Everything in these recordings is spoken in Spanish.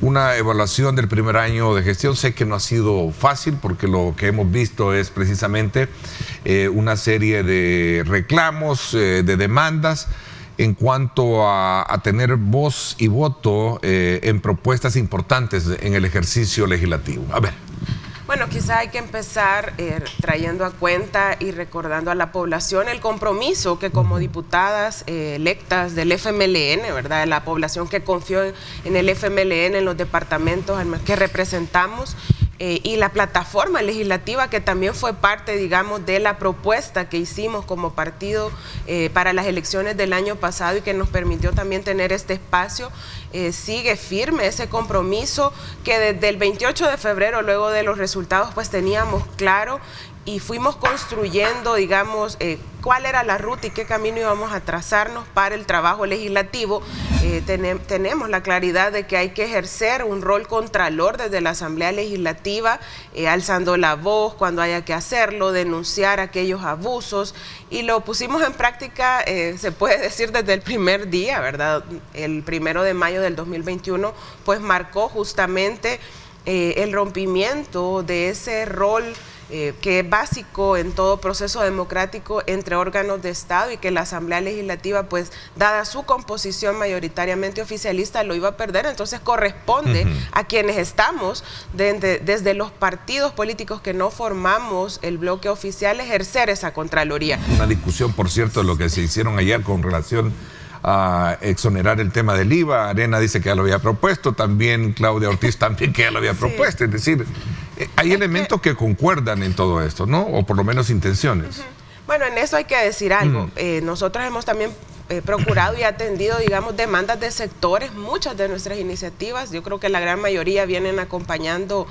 una evaluación del primer año de gestión. Sé que no ha sido fácil porque lo que hemos visto es precisamente una serie de reclamos, de demandas en cuanto a tener voz y voto en propuestas importantes en el ejercicio legislativo. A ver. Bueno, quizá hay que empezar trayendo a cuenta y recordando a la población el compromiso que como diputadas electas del FMLN, ¿verdad? La población que confió en el FMLN, en los departamentos que representamos, y la plataforma legislativa que también fue parte, digamos, de la propuesta que hicimos como partido para las elecciones del año pasado y que nos permitió también tener este espacio. Sigue firme ese compromiso que desde el 28 de febrero, luego de los resultados, pues teníamos claro y fuimos construyendo, digamos, cuál era la ruta y qué camino íbamos a trazarnos para el trabajo legislativo. Tenemos la claridad de que hay que ejercer un rol contralor desde la Asamblea Legislativa, alzando la voz cuando haya que hacerlo, denunciar aquellos abusos, y lo pusimos en práctica, se puede decir, desde el primer día, ¿verdad? El 1 de mayo del 2021, pues marcó justamente el rompimiento de ese rol que es básico en todo proceso democrático entre órganos de Estado, y que la Asamblea Legislativa, pues dada su composición mayoritariamente oficialista, lo iba a perder. Entonces corresponde a quienes estamos desde los partidos políticos que no formamos el bloque oficial ejercer esa Contraloría. Una discusión, por cierto, de lo que se hicieron ayer con relación a exonerar el tema del IVA. Arena dice que ya lo había propuesto, también Claudia Ortiz también que ya lo había propuesto. Es decir, hay elementos que concuerdan en todo esto, ¿no? O por lo menos intenciones. Bueno, en eso hay que decir algo. Nosotros hemos también procurado y atendido, digamos, demandas de sectores. Muchas de nuestras iniciativas, yo creo que la gran mayoría, vienen acompañando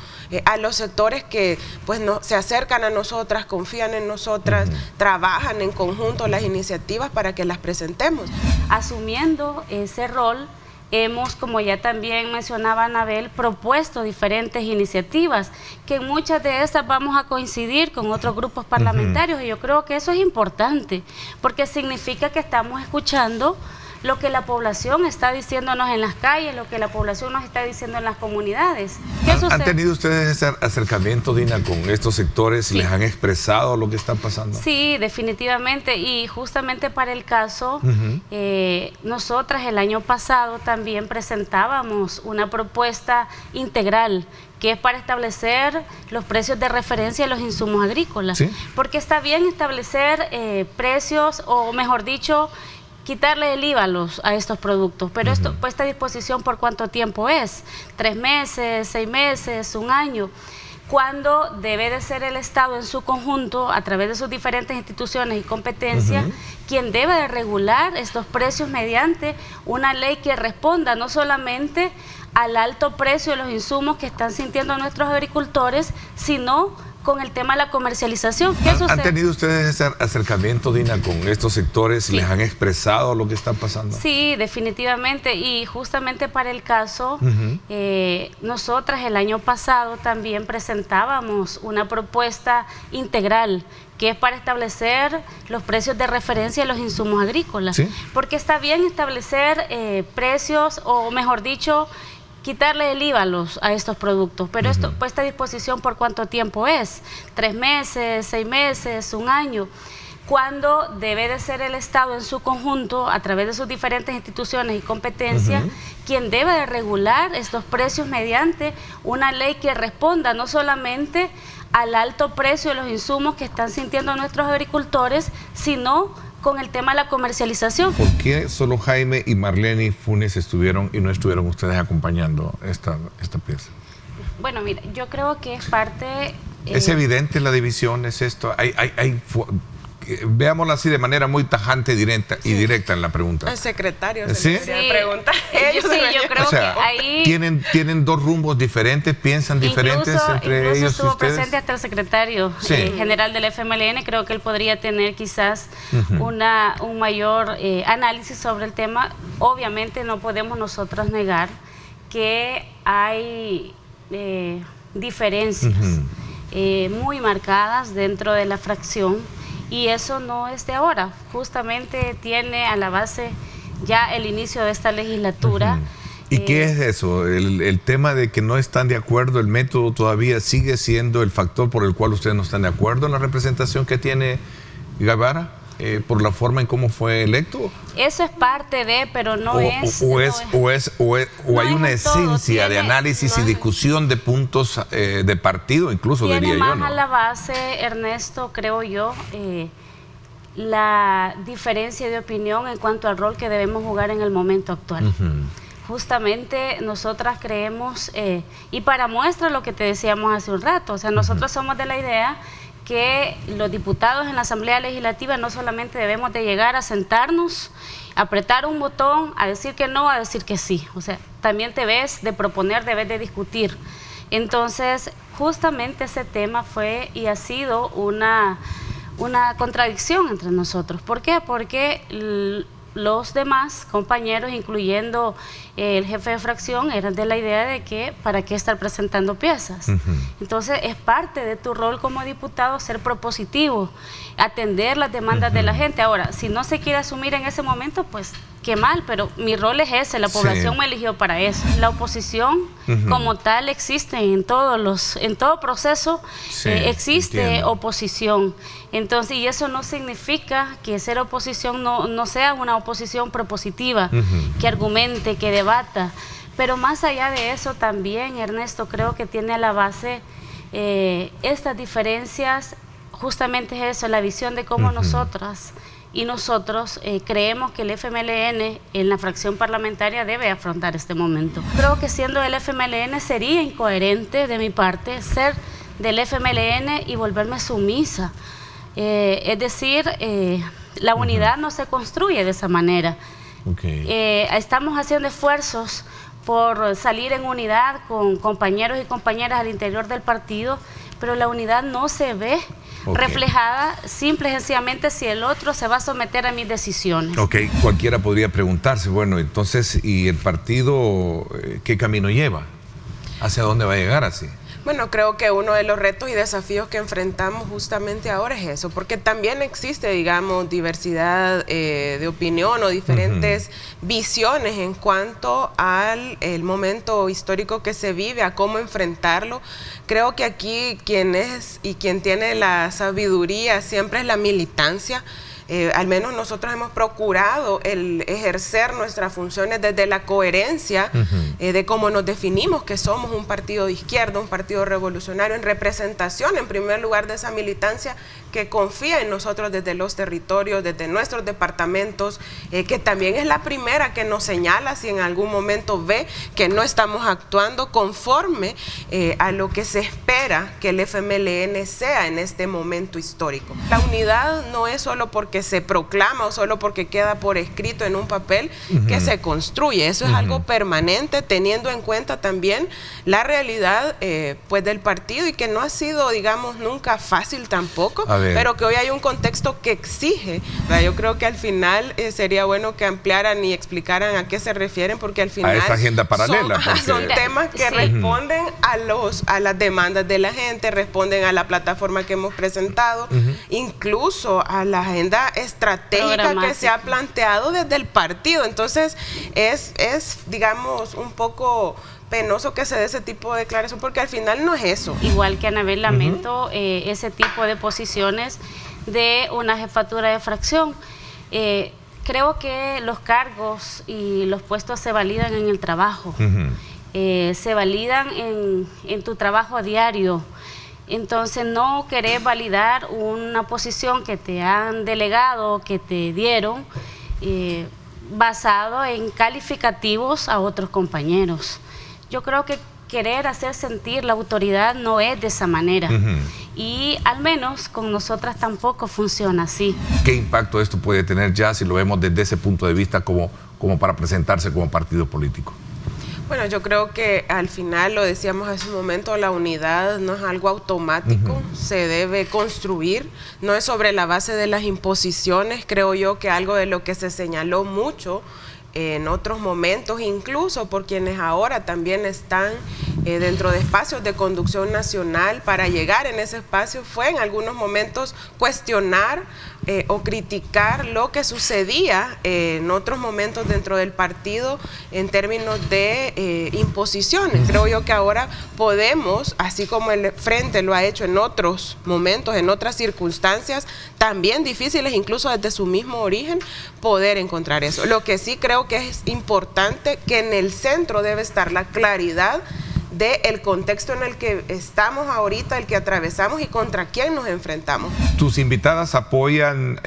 a los sectores que pues se acercan a nosotras, confían en nosotras, trabajan en conjunto las iniciativas para que las presentemos. Asumiendo ese rol, hemos, como ya también mencionaba Anabel, propuesto diferentes iniciativas, que en muchas de estas vamos a coincidir con otros grupos parlamentarios, y yo creo que eso es importante, porque significa que estamos escuchando lo que la población está diciéndonos en las calles, lo que la población nos está diciendo en las comunidades. ¿Han tenido ustedes ese acercamiento, Dina, con estos sectores? Sí. ¿Les han expresado lo que está pasando? Sí, definitivamente, y justamente para el caso, nosotras el año pasado también presentábamos una propuesta integral que es para establecer los precios de referencia de los insumos agrícolas. ¿Sí? Porque está bien establecer precios, o mejor dicho, quitarle el IVA a estos productos, pero esto puesta a disposición, ¿por cuánto tiempo es? 3 meses, 6 meses, 1 año, cuando debe de ser el Estado en su conjunto, a través de sus diferentes instituciones y competencias, quien debe de regular estos precios mediante una ley que responda no solamente al alto precio de los insumos que están sintiendo nuestros agricultores, sino con el tema de la comercialización. ¿Han tenido ustedes ese acercamiento, Dina, con estos sectores? Sí. ¿Les han expresado lo que está pasando? Sí, definitivamente, y justamente para el caso, nosotras el año pasado también presentábamos una propuesta integral, que es para establecer los precios de referencia de los insumos agrícolas. ¿Sí? Porque está bien establecer precios, o mejor dicho, quitarle el IVA a estos productos, pero esto puesta a disposición, ¿por cuánto tiempo es? 3 meses, 6 meses, 1 año, cuando debe de ser el Estado en su conjunto, a través de sus diferentes instituciones y competencias, quien debe de regular estos precios mediante una ley que responda no solamente al alto precio de los insumos que están sintiendo nuestros agricultores, sino con el tema de la comercialización. ¿Por qué solo Jaime y Marlene Funes estuvieron y no estuvieron ustedes acompañando esta pieza? Bueno, mira, yo creo que es parte... ¿Es evidente la división? ¿Es esto? Veámoslo así de manera muy tajante y directa en la pregunta. El secretario ¿Sí? se pregunta. Yo creo que ahí... ¿Tienen dos rumbos diferentes? ¿Piensan diferentes entre ellos y ustedes? Incluso estuvo presente hasta el secretario general del FMLN. Creo que él podría tener quizás un mayor análisis sobre el tema. Obviamente no podemos nosotros negar que hay diferencias muy marcadas dentro de la fracción, y eso no es de ahora, justamente tiene a la base ya el inicio de esta legislatura. ¿Y qué es eso? El tema de que no están de acuerdo, el método todavía sigue siendo el factor por el cual ustedes no están de acuerdo en la representación que tiene Guevara, por la forma en cómo fue electo. Eso es parte de, pero no es... O hay una esencia de análisis y discusión de puntos de partido, incluso diría yo, ¿no? Tiene más a la base, Ernesto, creo yo, la diferencia de opinión en cuanto al rol que debemos jugar en el momento actual. Justamente nosotras creemos, y para muestra lo que te decíamos hace un rato, o sea, nosotros somos de la idea que los diputados en la Asamblea Legislativa no solamente debemos de llegar a sentarnos, apretar un botón, a decir que no, a decir que sí. O sea, también debes de proponer, debes de discutir. Entonces, justamente ese tema fue y ha sido una contradicción entre nosotros. ¿Por qué? Porque los demás compañeros, incluyendo el jefe de fracción, eran de la idea de que para qué estar presentando piezas. Entonces es parte de tu rol como diputado ser propositivo, atender las demandas de la gente. Ahora, si no se quiere asumir en ese momento, pues qué mal, pero mi rol es ese, la población me eligió para eso. La oposición como tal existe en todo proceso, existe oposición. Entonces, y eso no significa que ser oposición no sea una oposición propositiva, que argumente, que debata. Pero más allá de eso también, Ernesto, creo que tiene a la base estas diferencias, justamente es eso, la visión de cómo nosotras y nosotros creemos que el FMLN en la fracción parlamentaria debe afrontar este momento. Creo que siendo el FMLN sería incoherente de mi parte ser del FMLN y volverme sumisa. Es decir, la unidad no se construye de esa manera. Estamos haciendo esfuerzos por salir en unidad con compañeros y compañeras al interior del partido, pero la unidad no se ve reflejada simple y sencillamente si el otro se va a someter a mis decisiones. Cualquiera podría preguntarse, bueno, entonces, ¿y el partido qué camino lleva? ¿Hacia dónde va a llegar así? Bueno, creo que uno de los retos y desafíos que enfrentamos justamente ahora es eso, porque también existe, digamos, diversidad de opinión o diferentes visiones en cuanto al momento histórico que se vive, a cómo enfrentarlo. Creo que aquí quien es y quien tiene la sabiduría siempre es la militancia. Al menos nosotros hemos procurado el ejercer nuestras funciones desde la coherencia de cómo nos definimos, que somos un partido de izquierda, un partido revolucionario, en representación, en primer lugar, de esa militancia que confía en nosotros desde los territorios, desde nuestros departamentos, que también es la primera que nos señala si en algún momento ve que no estamos actuando conforme a lo que se espera que el FMLN sea en este momento histórico. La unidad no es solo porque se proclama o solo porque queda por escrito en un papel que se construye, eso es algo permanente, teniendo en cuenta también la realidad pues del partido, y que no ha sido, digamos, nunca fácil tampoco, pero que hoy hay un contexto que exige. Yo creo que al final sería bueno que ampliaran y explicaran a qué se refieren, porque al final a esa agenda paralela son temas que responden a las demandas de la gente, responden a la plataforma que hemos presentado, incluso a la agenda estratégica que se ha planteado desde el partido. Entonces es digamos, un poco penoso que se dé ese tipo de declaración, porque al final no es eso. Igual que Anabel, lamento ese tipo de posiciones de una jefatura de fracción. Creo que los cargos y los puestos se validan en el trabajo, se validan en tu trabajo diario. Entonces no querés validar una posición que te han delegado, que te dieron, basado en calificativos a otros compañeros. Yo creo que querer hacer sentir la autoridad no es de esa manera. Y al menos con nosotras tampoco funciona así. ¿Qué impacto esto puede tener ya si lo vemos desde ese punto de vista como para presentarse como partido político? Bueno, yo creo que al final, lo decíamos hace un momento, la unidad no es algo automático, se debe construir, no es sobre la base de las imposiciones. Creo yo que algo de lo que se señaló mucho en otros momentos, incluso por quienes ahora también están dentro de espacios de conducción nacional para llegar en ese espacio fue en algunos momentos cuestionar o criticar lo que sucedía en otros momentos dentro del partido en términos de imposiciones. Creo yo que ahora podemos, así como el Frente lo ha hecho en otros momentos, en otras circunstancias también difíciles, incluso desde su mismo origen, poder encontrar eso. Lo que sí creo que es importante, que en el centro debe estar la claridad del contexto en el que estamos ahorita, el que atravesamos y contra quién nos enfrentamos. Tus invitadas apoyan,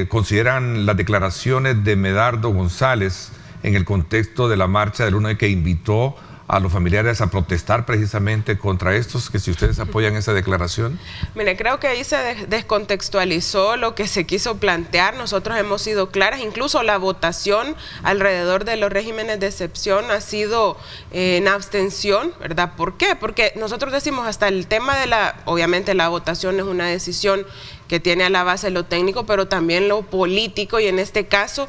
consideran las declaraciones de Medardo González en el contexto de la marcha del 1 que invitó a los familiares a protestar precisamente contra estos, que si ustedes apoyan esa declaración. Mire, creo que ahí se descontextualizó lo que se quiso plantear. Nosotros hemos sido claras, incluso la votación alrededor de los regímenes de excepción ha sido en abstención, ¿verdad? ¿Por qué? Porque nosotros decimos hasta el tema de obviamente la votación es una decisión que tiene a la base lo técnico, pero también lo político, y en este caso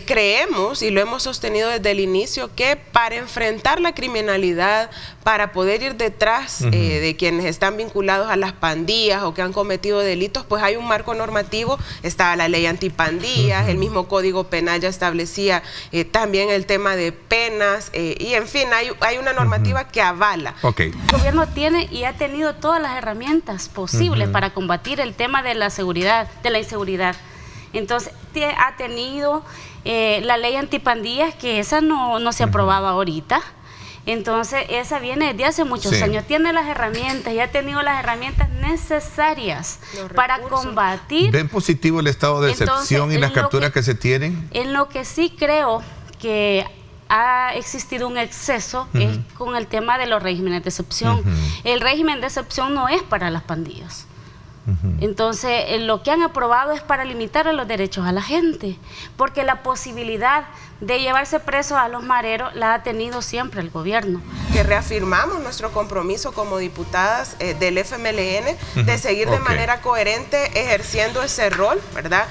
creemos, y lo hemos sostenido desde el inicio, que para enfrentar la criminalidad, para poder ir detrás de quienes están vinculados a las pandillas o que han cometido delitos, pues hay un marco normativo. Está la ley antipandillas, el mismo Código Penal ya establecía también el tema de penas, y en fin, hay una normativa que avala. Okay. El gobierno tiene y ha tenido todas las herramientas posibles para combatir el tema de la seguridad, de la inseguridad. Entonces, ha tenido la ley antipandillas, que esa no se aprobaba ahorita. Entonces, esa viene desde hace muchos años. Tiene las herramientas y ha tenido las herramientas necesarias para combatir. ¿Ven positivo el estado de excepción y las capturas que se tienen? En lo que sí creo que ha existido un exceso es con el tema de los regímenes de excepción. El régimen de excepción no es para las pandillas. Entonces, lo que han aprobado es para limitar los derechos a la gente, porque la posibilidad de llevarse presos a los mareros la ha tenido siempre el gobierno. Que reafirmamos nuestro compromiso como diputadas del FMLN de seguir de manera coherente ejerciendo ese rol, ¿verdad?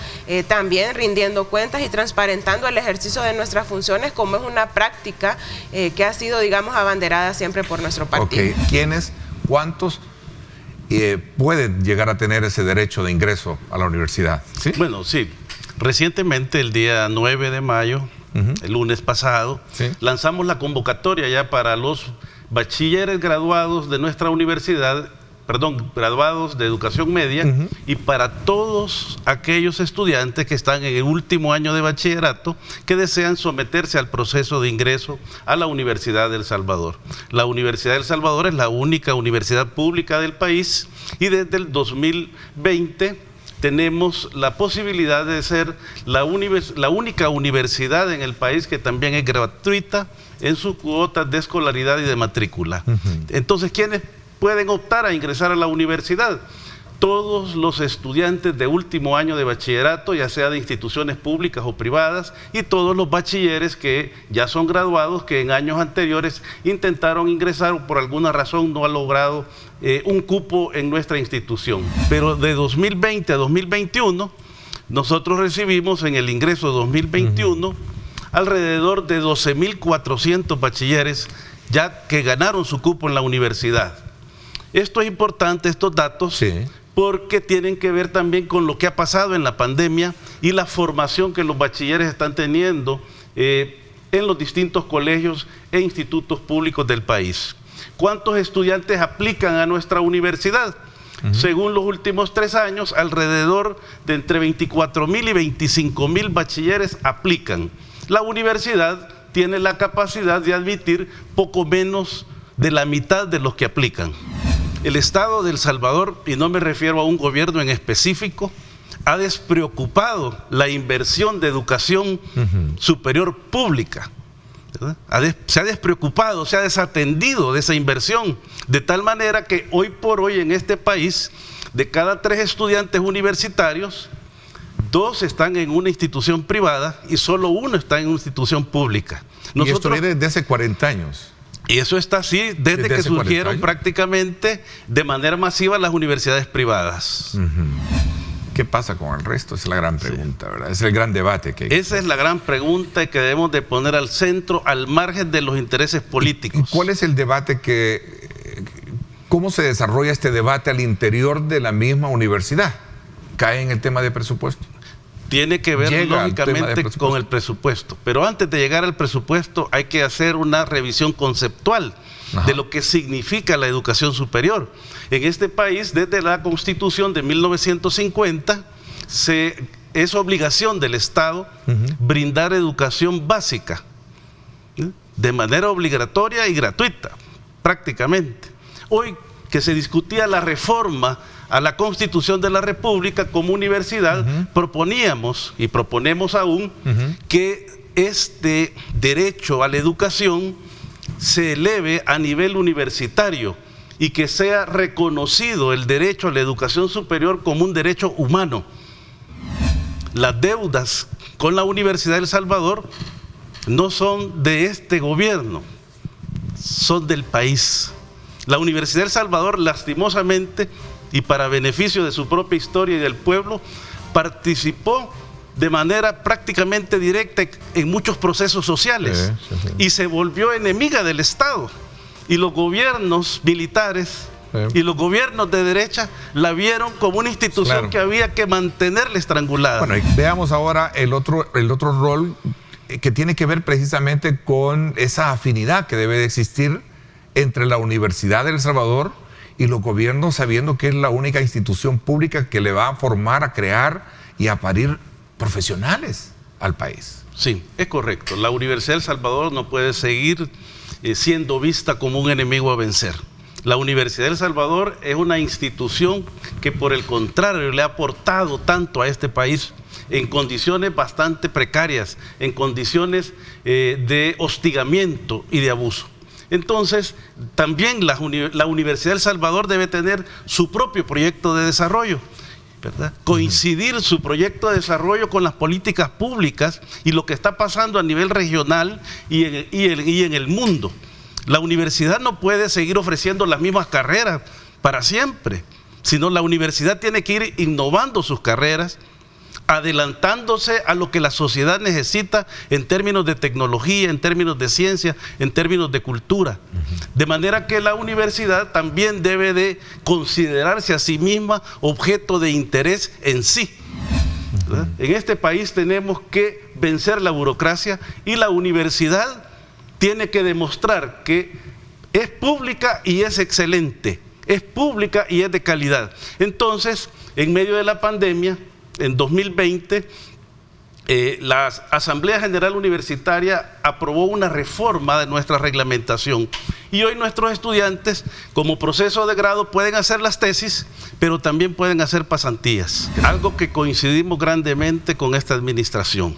También rindiendo cuentas y transparentando el ejercicio de nuestras funciones, como es una práctica que ha sido, digamos, abanderada siempre por nuestro partido. ¿Quiénes, cuántos pueden llegar a tener ese derecho de ingreso a la universidad? ¿Sí? Bueno, sí. Recientemente, el día 9 de mayo, el lunes pasado, lanzamos la convocatoria ya para los bachilleres graduados de nuestra universidad, graduados de educación media, y para todos aquellos estudiantes que están en el último año de bachillerato que desean someterse al proceso de ingreso a la Universidad de El Salvador. La Universidad de El Salvador es la única universidad pública del país, y desde el 2020 tenemos la posibilidad de ser la única universidad en el país que también es gratuita en sus cuotas de escolaridad y de matrícula. Entonces, ¿quiénes pueden optar a ingresar a la universidad? Todos los estudiantes de último año de bachillerato, ya sea de instituciones públicas o privadas, y todos los bachilleres que ya son graduados, que en años anteriores intentaron ingresar o por alguna razón no han logrado un cupo en nuestra institución. Pero de 2020 a 2021, nosotros recibimos en el ingreso 2021 alrededor de 12.400 bachilleres ya que ganaron su cupo en la universidad. Esto es importante, estos datos, porque tienen que ver también con lo que ha pasado en la pandemia y la formación que los bachilleres están teniendo en los distintos colegios e institutos públicos del país. ¿Cuántos estudiantes aplican a nuestra universidad? Según los últimos 3 años, alrededor de entre 24.000 y 25.000 bachilleres aplican. La universidad tiene la capacidad de admitir poco menos de la mitad de los que aplican. El Estado de El Salvador, y no me refiero a un gobierno en específico, ha despreocupado la inversión de educación superior pública. Se ha despreocupado, se ha desatendido de esa inversión, de tal manera que hoy por hoy en este país, de cada 3 estudiantes universitarios, 2 están en una institución privada y solo 1 está en una institución pública. Y esto viene desde hace 40 años. Y eso está así desde que surgieron prácticamente de manera masiva las universidades privadas. ¿Qué pasa con el resto? Esa es la gran pregunta, ¿verdad? Es el gran debate que hay. Esa es la gran pregunta que debemos de poner al centro, al margen de los intereses políticos. ¿Y cuál es el debate cómo se desarrolla este debate al interior de la misma universidad? ¿Cae en el tema de presupuesto? Tiene que ver lógicamente con el presupuesto, pero antes de llegar al presupuesto hay que hacer una revisión conceptual de lo que significa la educación superior. En este país, desde la Constitución de 1950, es obligación del Estado brindar educación básica, de manera obligatoria y gratuita, prácticamente. Hoy que se discutía la reforma a la Constitución de la República como universidad, proponíamos y proponemos aún que este derecho a la educación se eleve a nivel universitario y que sea reconocido el derecho a la educación superior como un derecho humano. Las deudas con la Universidad de El Salvador no son de este gobierno, son del país. La Universidad de El Salvador, lastimosamente, y para beneficio de su propia historia y del pueblo, participó de manera prácticamente directa en muchos procesos sociales y se volvió enemiga del Estado. Y los gobiernos militares y los gobiernos de derecha la vieron como una institución que había que mantenerla estrangulada. Bueno, y veamos ahora el otro rol que tiene que ver precisamente con esa afinidad que debe de existir entre la Universidad de El Salvador y los gobiernos, sabiendo que es la única institución pública que le va a formar, a crear y a parir profesionales al país. Sí, es correcto. La Universidad de El Salvador no puede seguir siendo vista como un enemigo a vencer. La Universidad de El Salvador es una institución que, por el contrario, le ha aportado tanto a este país en condiciones bastante precarias, en condiciones de hostigamiento y de abuso. Entonces, también la Universidad de El Salvador debe tener su propio proyecto de desarrollo, ¿verdad? Coincidir su proyecto de desarrollo con las políticas públicas y lo que está pasando a nivel regional y en el mundo. La universidad no puede seguir ofreciendo las mismas carreras para siempre, sino la universidad tiene que ir innovando sus carreras, adelantándose a lo que la sociedad necesita en términos de tecnología, en términos de ciencia, en términos de cultura. De manera que la universidad también debe de considerarse a sí misma objeto de interés en sí. ¿Verdad? En este país tenemos que vencer la burocracia y la universidad tiene que demostrar que es pública y es excelente, es pública y es de calidad. Entonces, en medio de la pandemia, en 2020, la Asamblea General Universitaria aprobó una reforma de nuestra reglamentación y hoy nuestros estudiantes, como proceso de grado, pueden hacer las tesis, pero también pueden hacer pasantías. Algo que coincidimos grandemente con esta administración,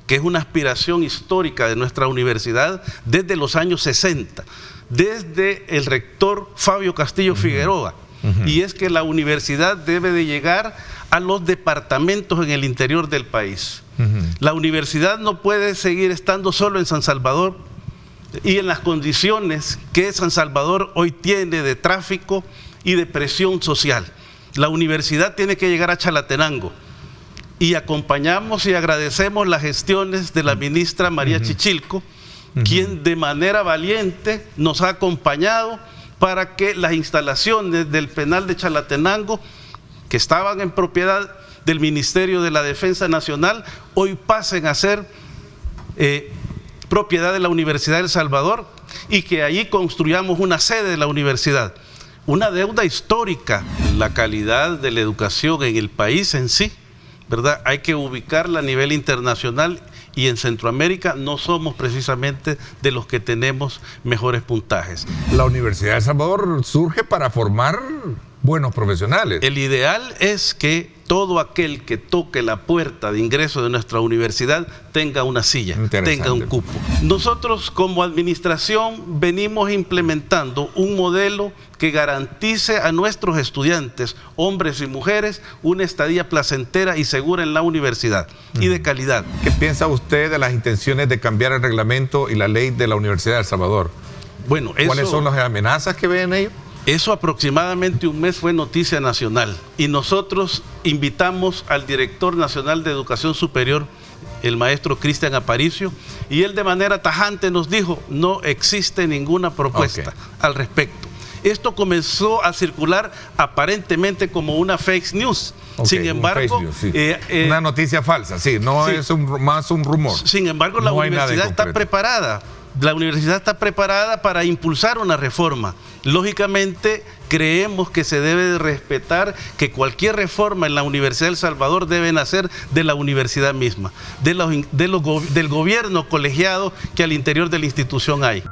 que es una aspiración histórica de nuestra universidad desde los años 60, desde el rector Fabio Castillo Figueroa, y es que la universidad debe de llegar a los departamentos en el interior del país. La universidad no puede seguir estando solo en San Salvador y en las condiciones que San Salvador hoy tiene de tráfico y de presión social. La universidad tiene que llegar a Chalatenango y acompañamos y agradecemos las gestiones de la ministra María Chichilco, quien de manera valiente nos ha acompañado para que las instalaciones del penal de Chalatenango, que estaban en propiedad del Ministerio de la Defensa Nacional, hoy pasen a ser propiedad de la Universidad de El Salvador y que allí construyamos una sede de la universidad. Una deuda histórica. La calidad de la educación en el país en sí, ¿verdad? Hay que ubicarla a nivel internacional y en Centroamérica no somos precisamente de los que tenemos mejores puntajes. La Universidad de El Salvador surge para formar buenos profesionales. El ideal es que todo aquel que toque la puerta de ingreso de nuestra universidad tenga una silla, tenga un cupo. Nosotros como administración venimos implementando un modelo que garantice a nuestros estudiantes, hombres y mujeres, una estadía placentera y segura en la universidad y de calidad. ¿Qué piensa usted de las intenciones de cambiar el reglamento y la ley de la Universidad de El Salvador? Bueno, ¿cuáles son las amenazas que ven ellos? Eso aproximadamente un mes fue noticia nacional y nosotros invitamos al director nacional de Educación Superior, el maestro Cristian Aparicio, y él de manera tajante nos dijo, no existe ninguna propuesta al respecto. Esto comenzó a circular aparentemente como una fake news. Sin embargo, una noticia falsa, no es más un rumor. Sin embargo, la universidad está preparada. La universidad está preparada para impulsar una reforma. Lógicamente, creemos que se debe de respetar que cualquier reforma en la Universidad de El Salvador debe nacer de la universidad misma, del gobierno colegiado que al interior de la institución hay.